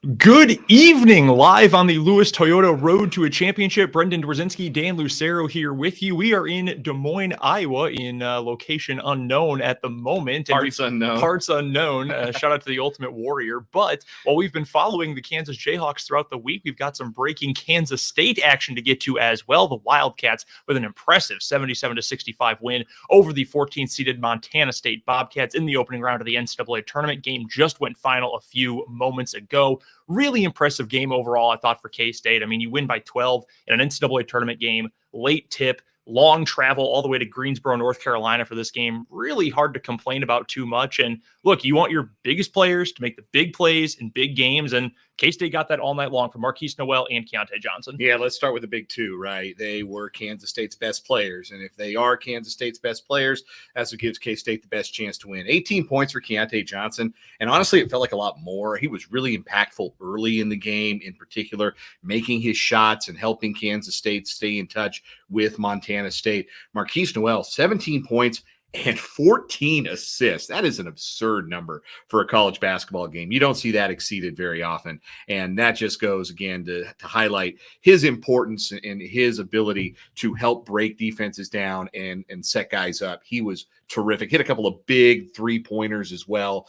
Good evening, live on the Lewis Toyota Road to a Championship. Brendan Dzwierzynski, Dan Lucero here with you. We are in Des Moines, Iowa, in location unknown at the moment. Parts unknown. Shout out to the Ultimate Warrior. But while we've been following the Kansas Jayhawks throughout the week, we've got some breaking Kansas State action to get to as well. The Wildcats with an impressive 77-65 win over the 14th-seeded Montana State Bobcats in the opening round of the NCAA tournament. Game just went final a few moments ago. Really impressive game overall, I thought, for K-State. I mean, you win by 12 in an NCAA tournament game, late tip, long travel all the way to Greensboro, North Carolina for this game. Really hard to complain about too much. And look, you want your biggest players to make the big plays in big games, and K-State got that all night long from Markquis, Nowell, and Keyontae Johnson. Yeah, let's start with the big two, right? They were Kansas State's best players, and if they are Kansas State's best players, that's what gives K-State the best chance to win. 18 points for Keyontae Johnson, and honestly, it felt like a lot more. He was really impactful early in the game, in particular, making his shots and helping Kansas State stay in touch with Montana State. Markquis Nowell, 17 points, and 14 assists. That is an absurd number for a college basketball game. You don't see that exceeded very often. And that just goes, again, to highlight his importance and his ability to help break defenses down and set guys up. He was terrific. Hit a couple of big three-pointers as well.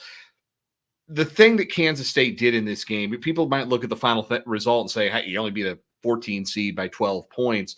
The thing that Kansas State did in this game, people might look at the final result and say, hey, you only beat a 14 seed by 12 points.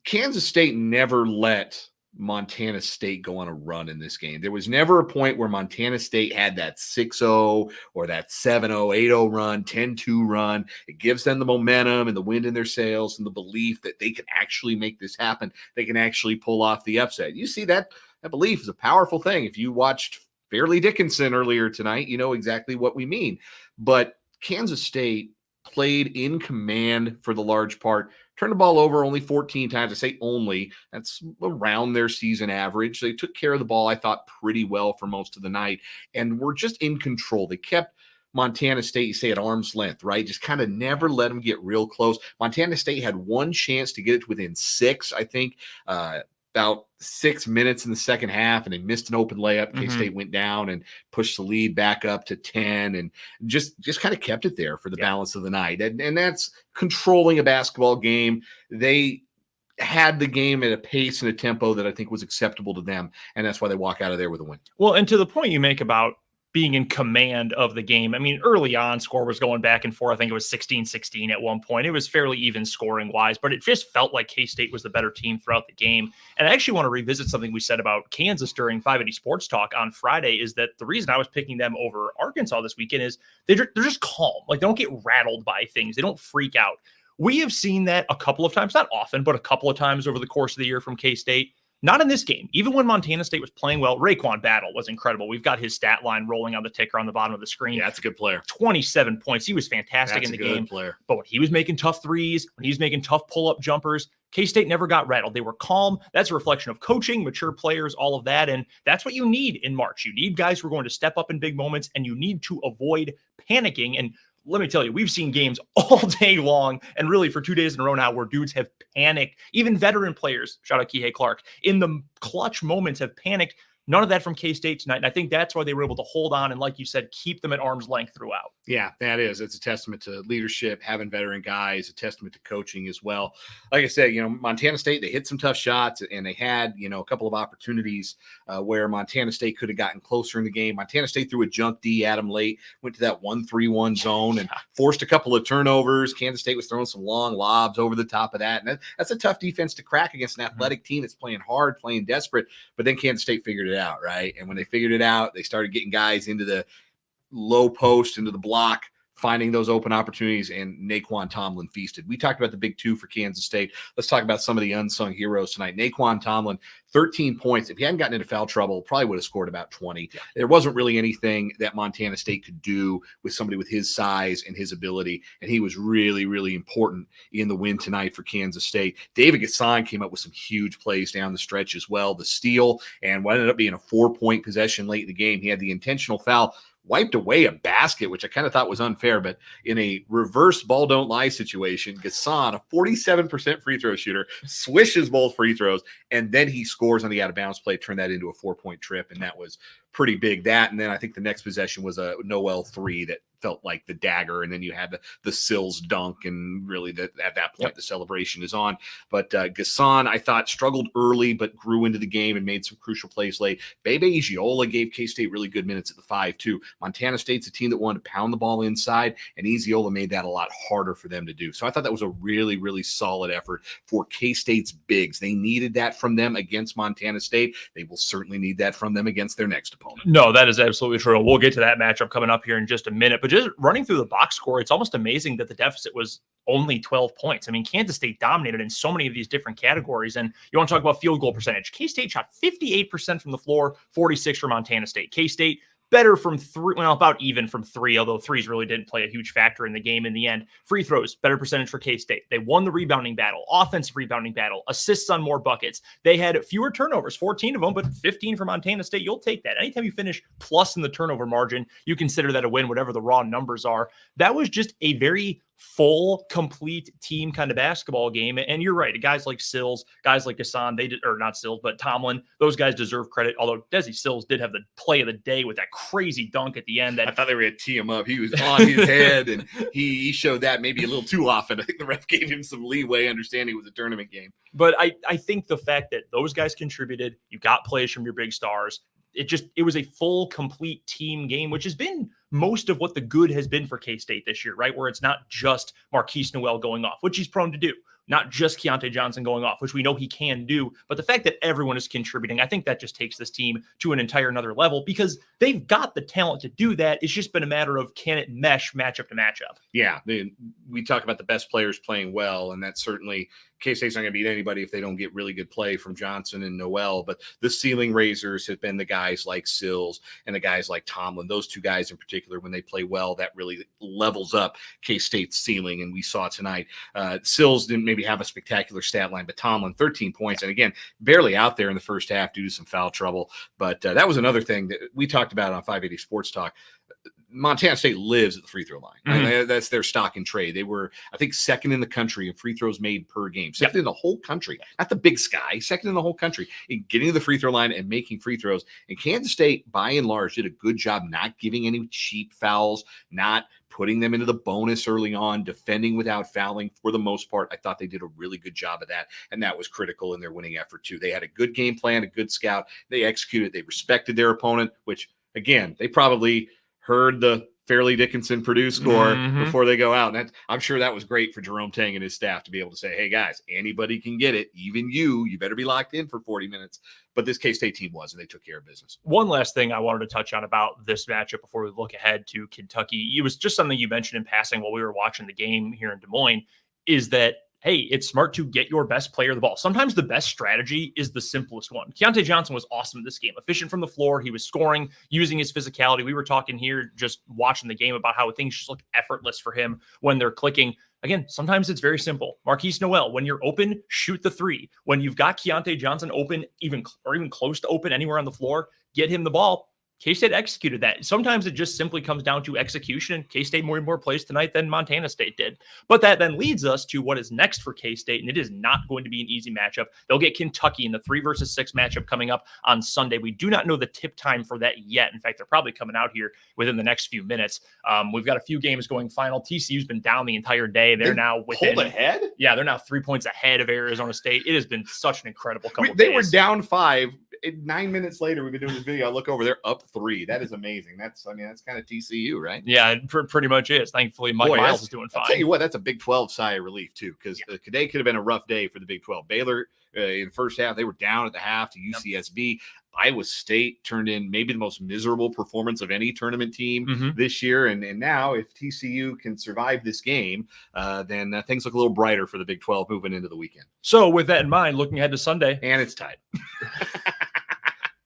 Kansas State never let Montana State go on a run in this game. There was never a point where Montana State had that 6-0 or that 7-0, 8-0 run, 10-2 run. It gives them the momentum and the wind in their sails and the belief that they can actually make this happen. They can actually pull off the upset. You see that belief is a powerful thing. If you watched Fairleigh Dickinson earlier tonight, you know exactly what we mean. But Kansas State played in command for the large part. Turned the ball over only 14 times. I say only. That's around their season average. They took care of the ball, I thought, pretty well for most of the night, and were just in control. They kept Montana State, you say, at arm's length, right? Just kind of never let them get real close. Montana State had one chance to get it to within 6, I think, about 6 minutes in the second half, and they missed an open layup. K-State went down and pushed the lead back up to 10 and just kind of kept it there for the balance of the night. And that's controlling a basketball game. They had the game at a pace and a tempo that I think was acceptable to them, and that's why they walk out of there with a win. Well, and to the point you make about being in command of the game. I mean, early on, score was going back and forth. I think it was 16-16 at one point. It was fairly even scoring-wise, but it just felt like K-State was the better team throughout the game. And I actually want to revisit something we said about Kansas during 580 Sports Talk on Friday, is that the reason I was picking them over Arkansas this weekend is they're just calm. Like, they don't get rattled by things. They don't freak out. We have seen that a couple of times, not often, but a couple of times over the course of the year from K-State. Not in this game. Even when Montana State was playing well, Raekwon Battle was incredible. We've got his stat line rolling on the ticker on the bottom of the screen. Yeah, that's a good player. 27 points. He was fantastic in the game. Player. But when he was making tough threes, when he was making tough pull-up jumpers, K-State never got rattled. They were calm. That's a reflection of coaching, mature players, all of that. And that's what you need in March. You need guys who are going to step up in big moments, and you need to avoid panicking. And let me tell you, we've seen games all day long, and really for 2 days in a row now, where dudes have panicked. Even veteran players, shout out Keyontae Clark, in the clutch moments have panicked. None of that from K-State tonight. And I think that's why they were able to hold on and, like you said, keep them at arm's length throughout. Yeah, that is. It's a testament to leadership, having veteran guys, a testament to coaching as well. Like I said, Montana State, they hit some tough shots, and they had, a couple of opportunities where Montana State could have gotten closer in the game. Montana State threw a junk D at them late, went to that 1-3-1 zone and forced a couple of turnovers. Kansas State was throwing some long lobs over the top of that. And that's a tough defense to crack against an athletic team that's playing hard, playing desperate. But then Kansas State figured it out, right? And when they figured it out, they started getting guys into the low post, into the block, finding those open opportunities, and Naquan Tomlin feasted. We talked about the big two for Kansas State. Let's talk about some of the unsung heroes tonight. Naquan Tomlin, 13 points. If he hadn't gotten into foul trouble, probably would have scored about 20. Yeah. There wasn't really anything that Montana State could do with somebody with his size and his ability, and he was really, really important in the win tonight for Kansas State. David Gasson came up with some huge plays down the stretch as well. The steal, and what ended up being a 4-point possession late in the game. He had the intentional foul, wiped away a basket, which I kind of thought was unfair, but in a reverse ball don't lie situation, Gasson, a 47% free throw shooter, swishes both free throws, and then he scores on the out-of-bounds play, turned that into a 4-point trip, and that was pretty big. That, and then I think the next possession was a Nowell 3 that felt like the dagger, and then you had the Sills dunk, and really at that point the celebration is on. But Gasson, I thought, struggled early but grew into the game and made some crucial plays late. Bebe Iziola gave K-State really good minutes at the 5 too. Montana State's a team that wanted to pound the ball inside, and Iziola made that a lot harder for them to do. So I thought that was a really, really solid effort for K-State's bigs. They needed that from them against Montana State. They will certainly need that from them against their next opponent. No, that is absolutely true. We'll get to that matchup coming up here in just a minute. But just running through the box score, it's almost amazing that the deficit was only 12 points. I mean, Kansas State dominated in so many of these different categories. And you want to talk about field goal percentage. K-State shot 58% from the floor, 46 for Montana State. K-State better from 3, well, about even from 3, although threes really didn't play a huge factor in the game in the end. Free throws, better percentage for K-State. They won the rebounding battle, offensive rebounding battle, assists on more buckets. They had fewer turnovers, 14 of them, but 15 for Montana State. You'll take that. Anytime you finish plus in the turnover margin, you consider that a win, whatever the raw numbers are. That was just a very full, complete team kind of basketball game. And you're right. Guys like Sills, guys like Gasson, they did, or not Sills, but Tomlin, those guys deserve credit. Although Desi Sills did have the play of the day with that crazy dunk at the end. That I thought they were going to tee him up. He was on his head, and he showed that maybe a little too often. I think the ref gave him some leeway, understanding it was a tournament game. But I think the fact that those guys contributed, you got plays from your big stars, it was a full, complete team game, which has been most of what the good has been for K-State this year, right? Where it's not just Markquis Nowell going off, which he's prone to do, not just Keyontae Johnson going off, which we know he can do, but the fact that everyone is contributing, I think that just takes this team to an entire another level because they've got the talent to do that. It's just been a matter of can it mesh matchup to matchup. Yeah, we talk about the best players playing well, and that's certainly K-State's not going to beat anybody if they don't get really good play from Johnson and Nowell, but the ceiling raisers have been the guys like Sills and the guys like Tomlin. Those two guys in particular, when they play well, that really levels up K-State's ceiling, and we saw tonight. Sills didn't maybe have a spectacular stat line, but Tomlin, 13 points, and again, barely out there in the first half due to some foul trouble. But that was another thing that we talked about on 580 Sports Talk. Montana State lives at the free throw line. Mm-hmm. That's their stock and trade. They were, I think, second in the country in free throws made per game. Second in the whole country. Not the Big Sky. Second in the whole country in getting to the free throw line and making free throws. And Kansas State, by and large, did a good job not giving any cheap fouls, not putting them into the bonus early on, defending without fouling for the most part. I thought they did a really good job of that, and that was critical in their winning effort too. They had a good game plan, a good scout. They executed. They respected their opponent, which, again, they probably heard the Fairleigh Dickinson Purdue score before they go out. And I'm sure that was great for Jerome Tang and his staff to be able to say, hey, guys, anybody can get it. Even you better be locked in for 40 minutes. But this K-State team was, and they took care of business. One last thing I wanted to touch on about this matchup before we look ahead to Kentucky. It was just something you mentioned in passing while we were watching the game here in Des Moines, is that hey, it's smart to get your best player the ball. Sometimes the best strategy is the simplest one. Keyontae Johnson was awesome in this game. Efficient from the floor. He was scoring, using his physicality. We were talking here just watching the game about how things just look effortless for him when they're clicking. Again, sometimes it's very simple. Markquis Nowell, when you're open, shoot the three. When you've got Keyontae Johnson open, even close to open anywhere on the floor, get him the ball. K-State executed that. Sometimes it just simply comes down to execution. K-State more plays tonight than Montana State did. But that then leads us to what is next for K-State, and it is not going to be an easy matchup. They'll get Kentucky in the 3 versus 6 matchup coming up on Sunday. We do not know the tip time for that yet. In fact, they're probably coming out here within the next few minutes. We've got a few games going final. TCU's been down the entire day. They're now within. Hold ahead? Yeah, they're now 3 points ahead of Arizona State. It has been such an incredible couple of days. They were down 5. 9 minutes later, we've been doing this video. I look over, they're up 3. That is amazing. That's kind of TCU, right? Yeah, it pretty much is. Thankfully, Mike Miles is doing fine. I'll tell you what, that's a Big 12 sigh of relief, too, because today could have been a rough day for the Big 12. Baylor, in the first half, they were down at the half to UCSB. Iowa State turned in maybe the most miserable performance of any tournament team this year. And now, if TCU can survive this game, then things look a little brighter for the Big 12 moving into the weekend. So, with that in mind, looking ahead to Sunday. And it's tied.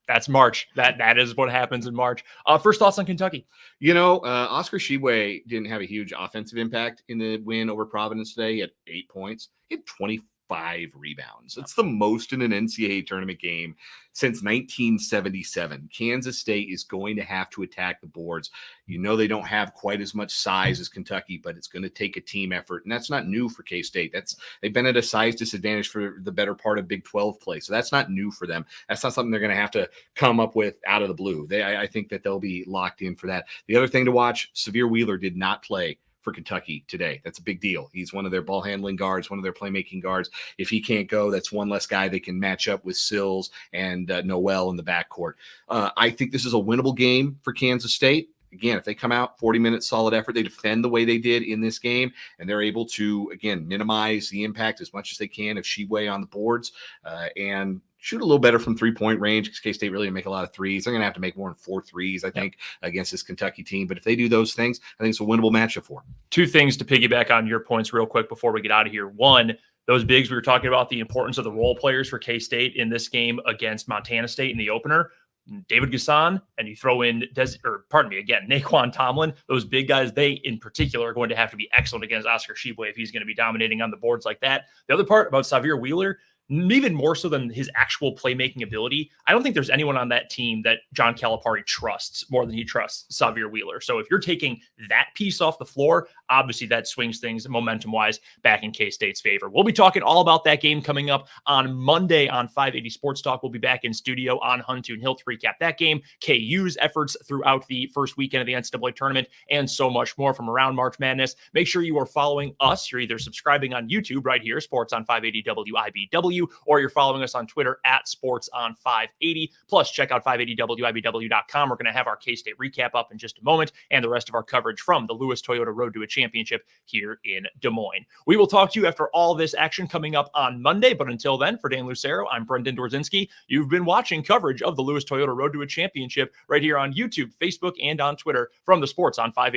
That's March. That is what happens in March. First thoughts on Kentucky. Oscar Tshiebwe didn't have a huge offensive impact in the win over Providence today. He had 8 points. He had 20 5 rebounds. It's the most in an NCAA tournament game since 1977. Kansas State is going to have to attack the boards. You know, they don't have quite as much size as Kentucky, but it's going to take a team effort. And that's not new for K-State. They've been at a size disadvantage for the better part of Big 12 play. So that's not new for them. That's not something they're going to have to come up with out of the blue. I think that they'll be locked in for that. The other thing to watch, Severe Wheeler did not play for Kentucky today. That's a big deal. He's one of their ball handling guards, one of their playmaking guards. If he can't go, that's one less guy they can match up with Sills and Nowell in the backcourt. I think this is a winnable game for Kansas State. Again, if they come out 40 minutes solid effort, they defend the way they did in this game, and they're able to, again, minimize the impact as much as they can of Sheway on the boards and shoot a little better from three-point range because K-State really didn't make a lot of threes. They're going to have to make more than 4 threes, I think, against this Kentucky team. But if they do those things, I think it's a winnable matchup for them. 2 things to piggyback on your points real quick before we get out of here. One, those bigs, we were talking about the importance of the role players for K-State in this game against Montana State in the opener. David Gasson, and you throw in Naquan Tomlin, those big guys, they in particular are going to have to be excellent against Oscar Sheway if he's going to be dominating on the boards like that. The other part about Severe Wheeler, even more so than his actual playmaking ability, I don't think there's anyone on that team that John Calipari trusts more than he trusts Severe Wheeler. So if you're taking that piece off the floor, obviously that swings things momentum-wise back in K-State's favor. We'll be talking all about that game coming up on Monday on 580 Sports Talk. We'll be back in studio on Huntoon Hill to recap that game, KU's efforts throughout the first weekend of the NCAA tournament, and so much more from around March Madness. Make sure you are following us. You're either subscribing on YouTube right here, Sports on 580 WIBW, or you're following us on Twitter at Sports on 580. Plus, check out 580WIBW.com. We're going to have our K-State recap up in just a moment and the rest of our coverage from the Lewis Toyota Road to a Championship here in Des Moines. We will talk to you after all this action coming up on Monday, but until then, for Dan Lucero, I'm Brendan Dzwierzynski. You've been watching coverage of the Lewis Toyota Road to a Championship right here on YouTube, Facebook, and on Twitter from the Sports on 580